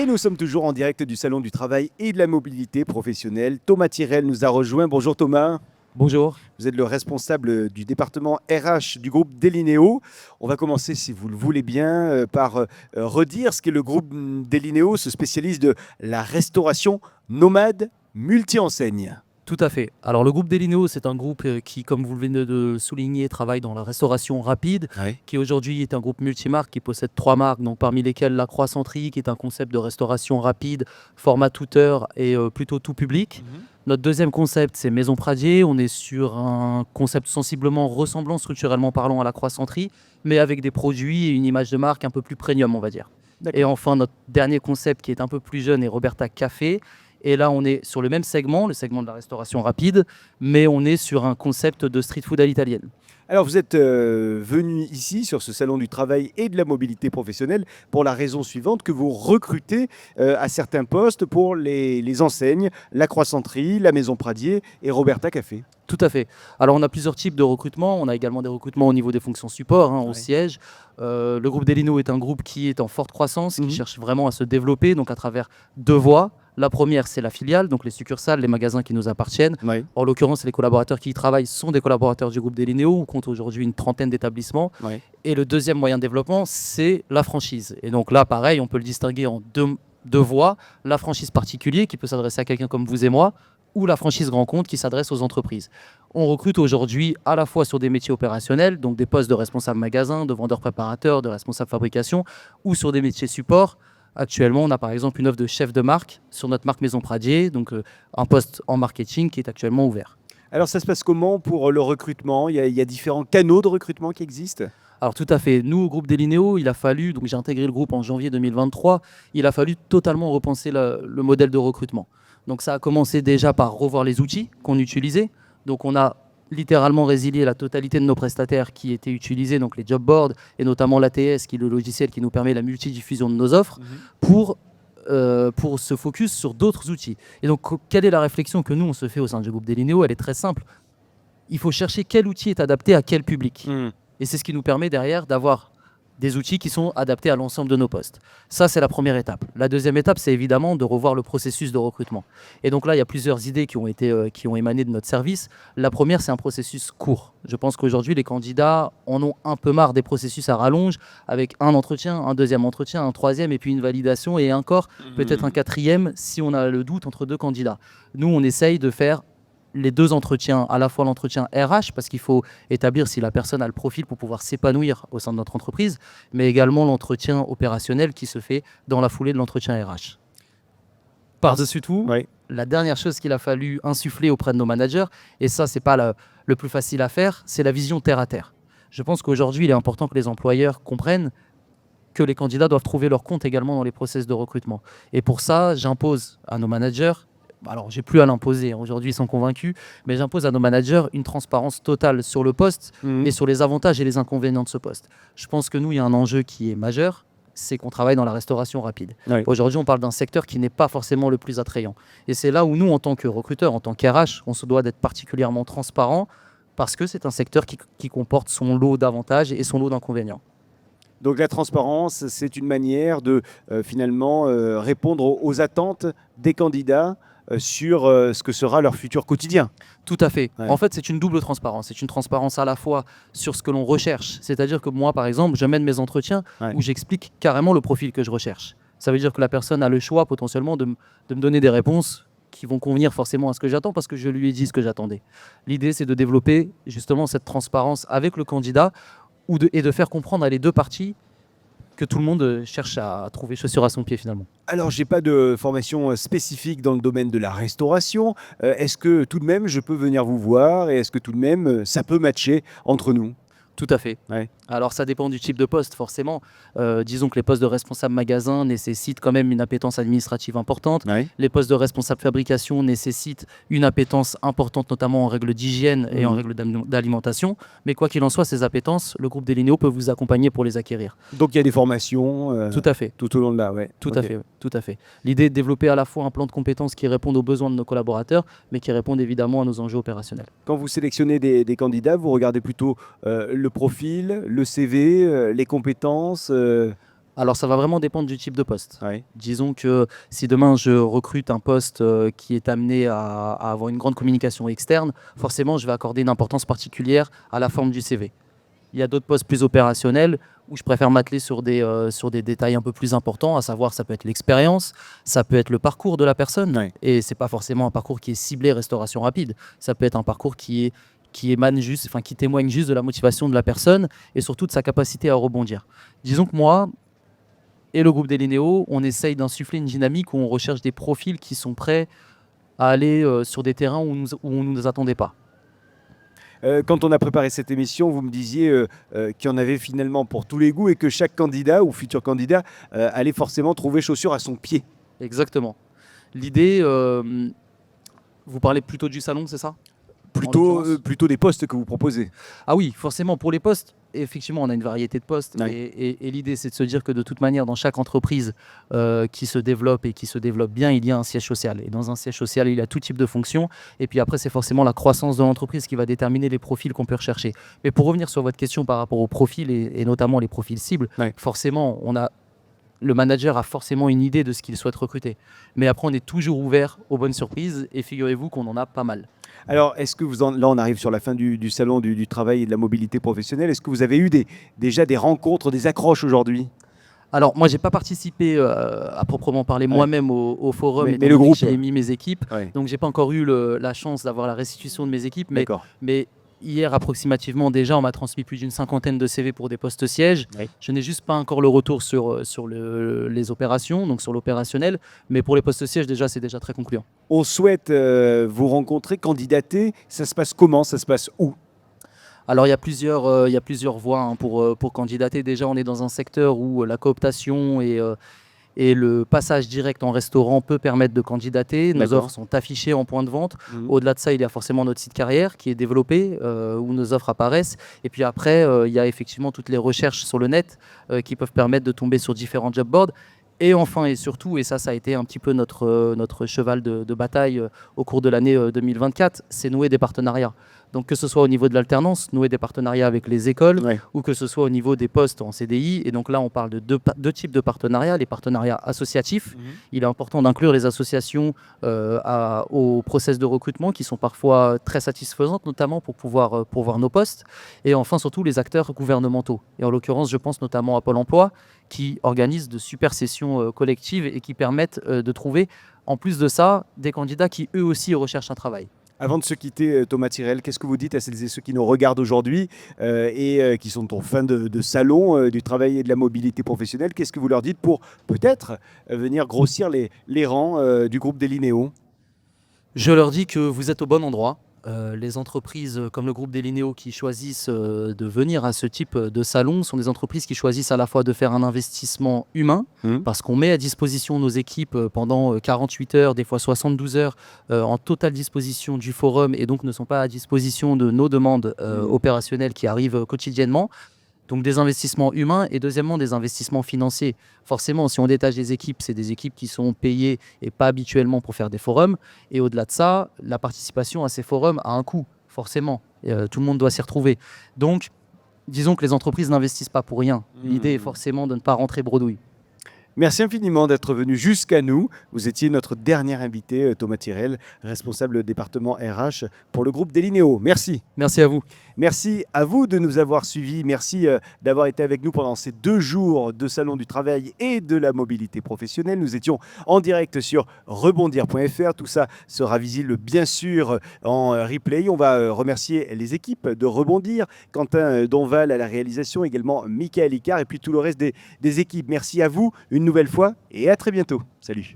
Et nous sommes toujours en direct du Salon du Travail et de la Mobilité professionnelle. Thomas Tirel nous a rejoint. Bonjour Thomas. Bonjour. Vous êtes le responsable du département RH du groupe Delineo. On va commencer, si vous le voulez bien, par redire ce qu'est le groupe Delineo, ce spécialiste de la restauration nomade multi-enseigne. Tout à fait. Alors le groupe Delineo, c'est un groupe qui, comme vous venez de le souligner, travaille dans la restauration rapide, Oui. qui aujourd'hui est un groupe multimarque qui possède 3 marques, donc parmi lesquelles la Croissanterie, qui est un concept de restauration rapide, format tout-heure et plutôt tout public. Notre deuxième concept, c'est Maison Pradier. On est sur un concept sensiblement ressemblant, structurellement parlant, à la Croissanterie, mais avec des produits et une image de marque un peu plus premium, on va dire. Et enfin, notre dernier concept qui est un peu plus jeune est Roberta Café. Et là, on est sur le même segment, le segment de la restauration rapide, mais on est sur un concept de street food à l'italienne. Alors, vous êtes venu ici sur ce salon du travail et de la mobilité professionnelle pour la raison suivante que vous recrutez à certains postes pour les enseignes, la Croissanterie, la Maison Pradier et Roberta Café. Tout à fait. Alors, on a plusieurs types de recrutements. On a également des recrutements au niveau des fonctions support, au Ouais. siège. Le groupe Delineo est un groupe qui est en forte croissance, qui cherche vraiment à se développer, donc à travers 2 voies. La première, c'est la filiale, donc les succursales, les magasins qui nous appartiennent. Oui. En l'occurrence, les collaborateurs qui y travaillent sont des collaborateurs du groupe Delineo. On compte aujourd'hui une trentaine d'établissements. Oui. Et le deuxième moyen de développement, c'est la franchise. Et donc là, pareil, on peut le distinguer en deux voies. La franchise particulier, qui peut s'adresser à quelqu'un comme vous et moi, ou la franchise grand compte, qui s'adresse aux entreprises. On recrute aujourd'hui à la fois sur des métiers opérationnels, donc des postes de responsable magasin, de vendeur préparateur, de responsable fabrication, ou sur des métiers support. Actuellement, on a par exemple une offre de chef de marque sur notre marque Maison Pradier, donc un poste en marketing qui est actuellement ouvert. Alors, ça se passe comment pour le recrutement? Il y a différents canaux de recrutement qui existent? Alors tout à fait, nous au groupe Delineo, il a fallu, donc j'ai intégré le groupe en janvier 2023, il a fallu totalement repenser le modèle de recrutement. Donc ça a commencé déjà par revoir les outils qu'on utilisait. Donc on a littéralement résilié la totalité de nos prestataires qui étaient utilisés, donc les job boards et notamment l'ATS, qui est le logiciel qui nous permet la multidiffusion de nos offres, pour se focus sur d'autres outils. Et donc quelle est la réflexion que nous on se fait au sein du groupe Delineo? Elle est très simple. Il faut chercher quel outil est adapté à quel public. Et c'est ce qui nous permet derrière d'avoir des outils qui sont adaptés à l'ensemble de nos postes. Ça, c'est la première étape. La deuxième étape, c'est évidemment de revoir le processus de recrutement. Et donc là, il y a plusieurs idées qui ont émané de notre service. La première, c'est un processus court. Je pense qu'aujourd'hui, les candidats en ont un peu marre des processus à rallonge, avec un entretien, un deuxième entretien, un troisième, et puis une validation, et encore peut-être un quatrième si on a le doute entre 2 candidats. Nous, on essaye de faire les 2 entretiens, à la fois l'entretien RH, parce qu'il faut établir si la personne a le profil pour pouvoir s'épanouir au sein de notre entreprise, mais également l'entretien opérationnel qui se fait dans la foulée de l'entretien RH. Par-dessus tout, Oui. la dernière chose qu'il a fallu insuffler auprès de nos managers, et ça, c'est pas le plus facile à faire, c'est la vision terre à terre. Je pense qu'aujourd'hui, il est important que les employeurs comprennent que les candidats doivent trouver leur compte également dans les process de recrutement. Et pour ça, j'impose à nos managers, alors j'ai plus à l'imposer, aujourd'hui ils sont convaincus, mais j'impose à nos managers une transparence totale sur le poste et sur les avantages et les inconvénients de ce poste. Je pense que nous, il y a un enjeu qui est majeur, c'est qu'on travaille dans la restauration rapide. Oui. Aujourd'hui, on parle d'un secteur qui n'est pas forcément le plus attrayant. Et c'est là où nous, en tant que recruteurs, en tant qu'RH, on se doit d'être particulièrement transparent parce que c'est un secteur qui comporte son lot d'avantages et son lot d'inconvénients. Donc, la transparence, c'est une manière de finalement répondre aux attentes des candidats sur ce que sera leur futur quotidien. Tout à fait. Ouais. En fait, c'est une double transparence. C'est une transparence à la fois sur ce que l'on recherche. C'est-à-dire que moi, par exemple, je mène mes entretiens Ouais. où j'explique carrément le profil que je recherche. Ça veut dire que la personne a le choix potentiellement de me donner des réponses qui vont convenir forcément à ce que j'attends parce que je lui ai dit ce que j'attendais. L'idée, c'est de développer justement cette transparence avec le candidat et de faire comprendre à les 2 parties que tout le monde cherche à trouver chaussure à son pied finalement. Alors, j'ai pas de formation spécifique dans le domaine de la restauration. Est-ce que tout de même, je peux venir vous voir et est-ce que tout de même, ça peut matcher entre nous? Tout à fait. Ouais. Alors ça dépend du type de poste forcément. Disons que les postes de responsable magasin nécessitent quand même une appétence administrative importante. Ouais. Les postes de responsable fabrication nécessitent une appétence importante, notamment en règle d'hygiène et en règle d'alimentation. Mais quoi qu'il en soit, ces appétences, le groupe Delineo peut vous accompagner pour les acquérir. Donc, il y a des formations Tout à fait. tout au long de là, ouais. Tout Ok. à fait, tout à fait. L'idée est de développer à la fois un plan de compétences qui répond aux besoins de nos collaborateurs, mais qui répondent évidemment à nos enjeux opérationnels. Quand vous sélectionnez des candidats, vous regardez plutôt le profil, le CV, les compétences. Alors ça va vraiment dépendre du type de poste. Ouais. Disons que si demain je recrute un poste qui est amené à avoir une grande communication externe, forcément je vais accorder une importance particulière à la forme du CV. Il y a d'autres postes plus opérationnels où je préfère m'atteler sur des détails un peu plus importants, à savoir ça peut être l'expérience, ça peut être le parcours de la personne. Ouais. Et c'est pas forcément un parcours qui est ciblé restauration rapide. Ça peut être un parcours qui émane juste, enfin qui témoigne juste de la motivation de la personne et surtout de sa capacité à rebondir. Disons que moi et le groupe Delinéo, on essaye d'insuffler une dynamique où on recherche des profils qui sont prêts à aller sur des terrains où on ne nous attendait pas. Quand on a préparé cette émission, vous me disiez qu'il y en avait finalement pour tous les goûts et que chaque candidat ou futur candidat allait forcément trouver chaussure à son pied. Exactement. L'idée, vous parlez plutôt du salon, c'est ça? Plutôt des postes que vous proposez. Ah oui, forcément, pour les postes, effectivement, on a une variété de postes. Ouais. Et l'idée, c'est de se dire que de toute manière, dans chaque entreprise qui se développe et qui se développe bien, il y a un siège social. Et dans un siège social, il y a tout type de fonctions. Et puis après, c'est forcément la croissance de l'entreprise qui va déterminer les profils qu'on peut rechercher. Mais pour revenir sur votre question par rapport aux profils et notamment les profils cibles, Ouais. forcément, le manager a forcément une idée de ce qu'il souhaite recruter. Mais après, on est toujours ouvert aux bonnes surprises et figurez-vous qu'on en a pas mal. Alors, est-ce que là, on arrive sur la fin du salon du travail et de la mobilité professionnelle. Est-ce que vous avez eu déjà des rencontres, des accroches aujourd'hui? Alors, moi, j'ai pas participé à proprement parler Ouais. moi-même au forum, Mais étant le donné groupe. que j'avais mis mes équipes. Ouais. Donc, j'ai pas encore eu la chance d'avoir la restitution de mes équipes. D'accord. Mais hier, approximativement, déjà, on m'a transmis plus d'une cinquantaine de CV pour des postes sièges. Ouais. Je n'ai juste pas encore le retour sur les opérations, donc sur l'opérationnel. Mais pour les postes sièges, déjà, c'est déjà très concluant. On souhaite vous rencontrer, candidater. Ça se passe comment? Ça se passe où? Alors, il y a plusieurs voies hein, pour candidater. Déjà, on est dans un secteur où la cooptation et le passage direct en restaurant peut permettre de candidater. Nos D'accord. offres sont affichées en point de vente. Mhm. Au-delà de ça, il y a forcément notre site carrière qui est développé, où nos offres apparaissent. Et puis après, il y a effectivement toutes les recherches sur le net qui peuvent permettre de tomber sur différents job boards. Et enfin et surtout, et ça a été un petit peu notre cheval de bataille au cours de l'année 2024, c'est nouer des partenariats. Donc que ce soit au niveau de l'alternance, nouer des partenariats avec les écoles, Ouais. ou que ce soit au niveau des postes en CDI. Et donc là, on parle de deux types de partenariats. Les partenariats associatifs. Il est important d'inclure les associations au process de recrutement qui sont parfois très satisfaisantes, notamment pour pouvoir pourvoir nos postes. Et enfin, surtout, les acteurs gouvernementaux. Et en l'occurrence, je pense notamment à Pôle emploi qui organise de super sessions collectives et qui permettent de trouver, en plus de ça, des candidats qui eux aussi recherchent un travail. Avant de se quitter, Thomas Tyrrell, qu'est-ce que vous dites à celles et ceux qui nous regardent aujourd'hui et qui sont en fin de salon du travail et de la mobilité professionnelle? Qu'est-ce que vous leur dites pour peut-être venir grossir les rangs du groupe Delinéo? Je leur dis que vous êtes au bon endroit. Les entreprises comme le groupe Delinéo qui choisissent de venir à ce type de salon sont des entreprises qui choisissent à la fois de faire un investissement humain, parce qu'on met à disposition nos équipes pendant 48 heures, des fois 72 heures, en totale disposition du forum et donc ne sont pas à disposition de nos demandes opérationnelles qui arrivent quotidiennement. Donc des investissements humains et deuxièmement des investissements financiers. Forcément, si on détache des équipes, c'est des équipes qui sont payées et pas habituellement pour faire des forums. Et au-delà de ça, la participation à ces forums a un coût, forcément. Et, tout le monde doit s'y retrouver. Donc, disons que les entreprises n'investissent pas pour rien. L'idée est forcément de ne pas rentrer bredouille. Merci infiniment d'être venu jusqu'à nous. Vous étiez notre dernier invité, Thomas Tyrrell, responsable département RH pour le groupe Delinéo. Merci. Merci à vous. Merci à vous de nous avoir suivis. Merci d'avoir été avec nous pendant ces 2 jours de Salon du Travail et de la mobilité professionnelle. Nous étions en direct sur rebondir.fr. Tout ça sera visible bien sûr en replay. On va remercier les équipes de Rebondir, Quentin Donval à la réalisation, également Michael Icard et puis tout le reste des équipes. Merci à vous une nouvelle fois et à très bientôt. Salut.